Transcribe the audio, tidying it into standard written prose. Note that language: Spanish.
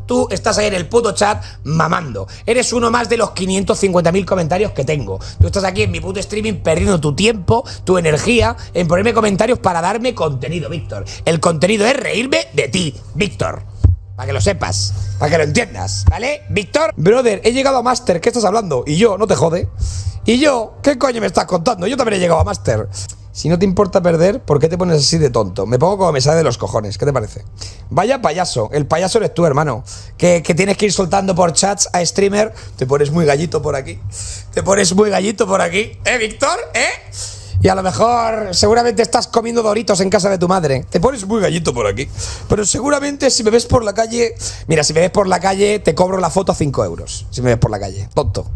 Tú estás ahí en el puto chat mamando. Eres uno más de los 550.000 comentarios que tengo. Tú estás aquí en mi puto streaming perdiendo tu tiempo, tu energía en ponerme comentarios para darme contenido, Víctor. El contenido es reírme de ti, Víctor. Para que lo sepas, para que lo entiendas, ¿vale, Víctor? Brother, he llegado a Master, ¿qué estás hablando? Y yo, no te jode. Y yo, ¿qué coño me estás contando? Yo también he llegado a Master. Si no te importa perder, ¿por qué te pones así de tonto? Me pongo como me sale de los cojones, ¿qué te parece? Vaya payaso, el payaso eres tú, hermano. Que tienes que ir soltando por chats a streamer. Te pones muy gallito por aquí. Te pones muy gallito por aquí. Víctor? Y a lo mejor, seguramente estás comiendo Doritos en casa de tu madre. Te pones muy gallito por aquí. Pero seguramente si me ves por la calle... Mira, si me ves por la calle, te cobro la foto a 5 euros. Si me ves por la calle. Tonto.